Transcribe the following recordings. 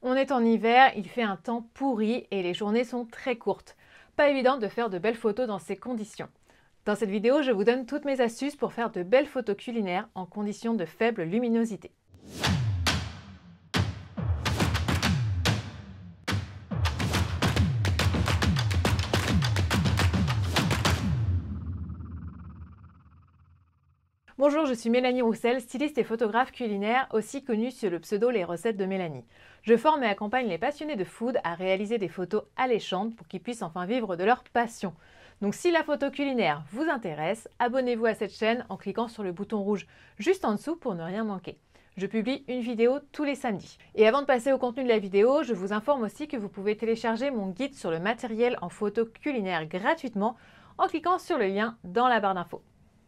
On est en hiver, il fait un temps pourri et les journées sont très courtes. Pas évident de faire de belles photos dans ces conditions. Dans cette vidéo, je vous donne toutes mes astuces pour faire de belles photos culinaires en conditions de faible luminosité. Bonjour, je suis Mélanie Roussel, styliste et photographe culinaire, aussi connue sous le pseudo Les Recettes de Mélanie. Je forme et accompagne les passionnés de food à réaliser des photos alléchantes pour qu'ils puissent enfin vivre de leur passion. Donc si la photo culinaire vous intéresse, abonnez-vous à cette chaîne en cliquant sur le bouton rouge juste en dessous pour ne rien manquer. Je publie une vidéo tous les samedis. Et avant de passer au contenu de la vidéo, je vous informe aussi que vous pouvez télécharger mon guide sur le matériel en photo culinaire gratuitement en cliquant sur le lien dans la barre d'infos.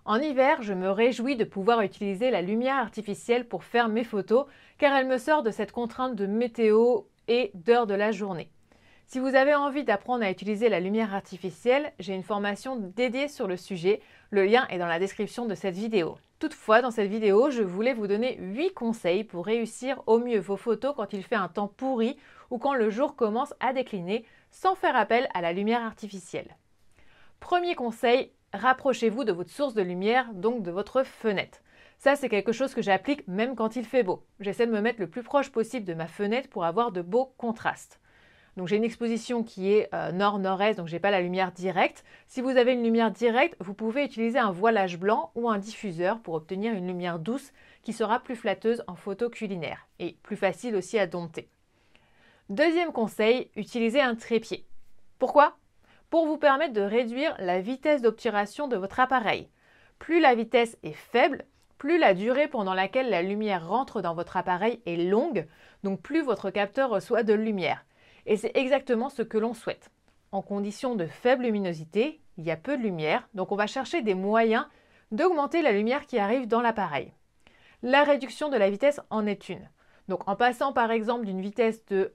En hiver, je me réjouis de pouvoir utiliser la lumière artificielle pour faire mes photos car elle me sort de cette contrainte de météo et d'heures de la journée. Si vous avez envie d'apprendre à utiliser la lumière artificielle, j'ai une formation dédiée sur le sujet. Le lien est dans la description de cette vidéo. Toutefois, dans cette vidéo, je voulais vous donner 8 conseils pour réussir au mieux vos photos quand il fait un temps pourri ou quand le jour commence à décliner sans faire appel à la lumière artificielle. Premier conseil, rapprochez-vous de votre source de lumière, donc de votre fenêtre. Ça, c'est quelque chose que j'applique même quand il fait beau. J'essaie de me mettre le plus proche possible de ma fenêtre pour avoir de beaux contrastes. Donc j'ai une exposition qui est nord-nord-est, donc je n'ai pas la lumière directe. Si vous avez une lumière directe, vous pouvez utiliser un voilage blanc ou un diffuseur pour obtenir une lumière douce qui sera plus flatteuse en photo culinaire et plus facile aussi à dompter. Deuxième conseil, utilisez un trépied. Pourquoi ? Pour vous permettre de réduire la vitesse d'obturation de votre appareil. Plus la vitesse est faible, plus la durée pendant laquelle la lumière rentre dans votre appareil est longue, donc plus votre capteur reçoit de lumière. Et c'est exactement ce que l'on souhaite. En conditions de faible luminosité, il y a peu de lumière, donc on va chercher des moyens d'augmenter la lumière qui arrive dans l'appareil. La réduction de la vitesse en est une. Donc en passant par exemple d'une vitesse de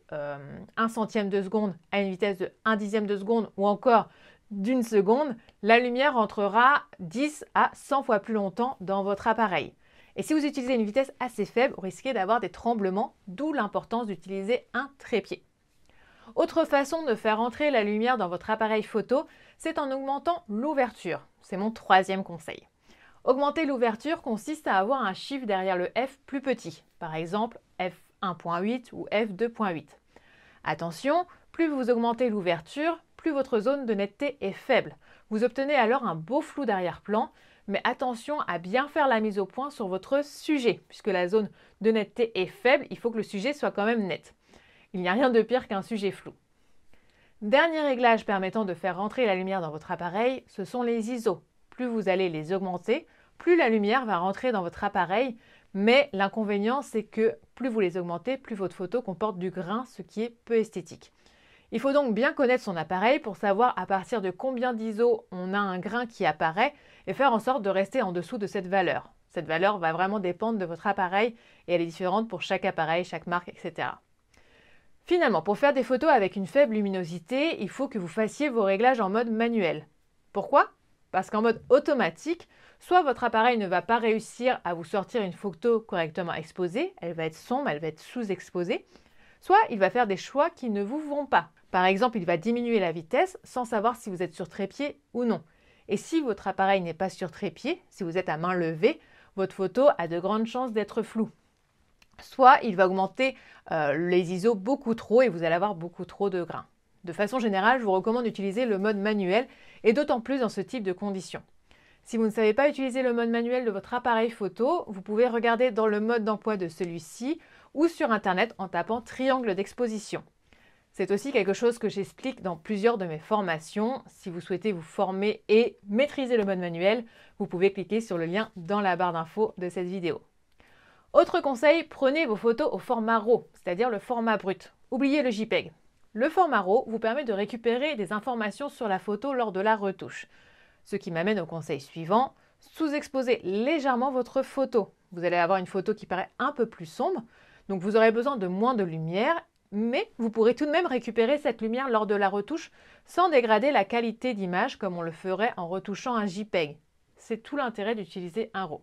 1 centième de seconde à une vitesse de 1 dixième de seconde ou encore d'une seconde, la lumière rentrera 10 à 100 fois plus longtemps dans votre appareil. Et si vous utilisez une vitesse assez faible, vous risquez d'avoir des tremblements, d'où l'importance d'utiliser un trépied. Autre façon de faire entrer la lumière dans votre appareil photo, c'est en augmentant l'ouverture. C'est mon troisième conseil. Augmenter l'ouverture consiste à avoir un chiffre derrière le f plus petit, par exemple f1.8 ou f2.8. Attention, plus vous augmentez l'ouverture, plus votre zone de netteté est faible. Vous obtenez alors un beau flou d'arrière-plan, mais attention à bien faire la mise au point sur votre sujet. Puisque la zone de netteté est faible, il faut que le sujet soit quand même net. Il n'y a rien de pire qu'un sujet flou. Dernier réglage permettant de faire rentrer la lumière dans votre appareil, ce sont les ISO. Plus vous allez les augmenter, plus la lumière va rentrer dans votre appareil, mais l'inconvénient c'est que plus vous les augmentez, plus votre photo comporte du grain, ce qui est peu esthétique. Il faut donc bien connaître son appareil pour savoir à partir de combien d'ISO on a un grain qui apparaît et faire en sorte de rester en dessous de cette valeur. Cette valeur va vraiment dépendre de votre appareil et elle est différente pour chaque appareil, chaque marque, etc. Finalement, pour faire des photos avec une faible luminosité, il faut que vous fassiez vos réglages en mode manuel. Pourquoi ? Parce qu'en mode automatique, soit votre appareil ne va pas réussir à vous sortir une photo correctement exposée, elle va être sombre, elle va être sous-exposée, soit il va faire des choix qui ne vous vont pas. Par exemple, il va diminuer la vitesse sans savoir si vous êtes sur trépied ou non. Et si votre appareil n'est pas sur trépied, si vous êtes à main levée, votre photo a de grandes chances d'être floue. Soit il va augmenter les ISO beaucoup trop et vous allez avoir beaucoup trop de grains. De façon générale, je vous recommande d'utiliser le mode manuel et d'autant plus dans ce type de conditions. Si vous ne savez pas utiliser le mode manuel de votre appareil photo, vous pouvez regarder dans le mode d'emploi de celui-ci ou sur internet en tapant triangle d'exposition. C'est aussi quelque chose que j'explique dans plusieurs de mes formations. Si vous souhaitez vous former et maîtriser le mode manuel, vous pouvez cliquer sur le lien dans la barre d'infos de cette vidéo. Autre conseil, prenez vos photos au format RAW, c'est-à-dire le format brut. Oubliez le JPEG. Le format RAW vous permet de récupérer des informations sur la photo lors de la retouche. Ce qui m'amène au conseil suivant, sous-exposez légèrement votre photo. Vous allez avoir une photo qui paraît un peu plus sombre, donc vous aurez besoin de moins de lumière, mais vous pourrez tout de même récupérer cette lumière lors de la retouche sans dégrader la qualité d'image comme on le ferait en retouchant un JPEG. C'est tout l'intérêt d'utiliser un RAW.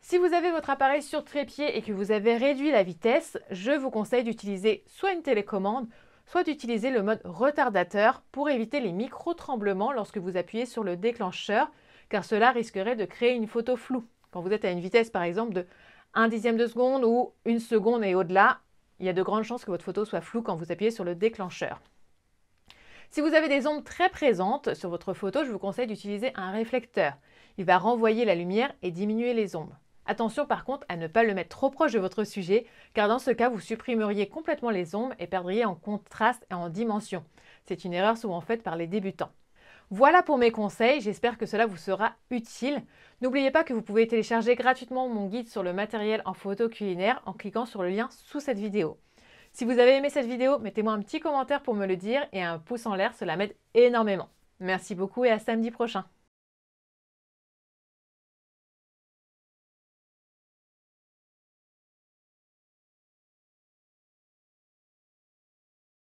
Si vous avez votre appareil sur trépied et que vous avez réduit la vitesse, je vous conseille d'utiliser soit une télécommande, soit d'utiliser le mode retardateur pour éviter les micro-tremblements lorsque vous appuyez sur le déclencheur, car cela risquerait de créer une photo floue. Quand vous êtes à une vitesse par exemple de 1/10 de seconde ou 1 seconde et au-delà, il y a de grandes chances que votre photo soit floue quand vous appuyez sur le déclencheur. Si vous avez des ombres très présentes sur votre photo, je vous conseille d'utiliser un réflecteur. Il va renvoyer la lumière et diminuer les ombres. Attention par contre à ne pas le mettre trop proche de votre sujet, car dans ce cas, vous supprimeriez complètement les ombres et perdriez en contraste et en dimension. C'est une erreur souvent faite par les débutants. Voilà pour mes conseils, j'espère que cela vous sera utile. N'oubliez pas que vous pouvez télécharger gratuitement mon guide sur le matériel en photo culinaire en cliquant sur le lien sous cette vidéo. Si vous avez aimé cette vidéo, mettez-moi un petit commentaire pour me le dire et un pouce en l'air, cela m'aide énormément. Merci beaucoup et à samedi prochain.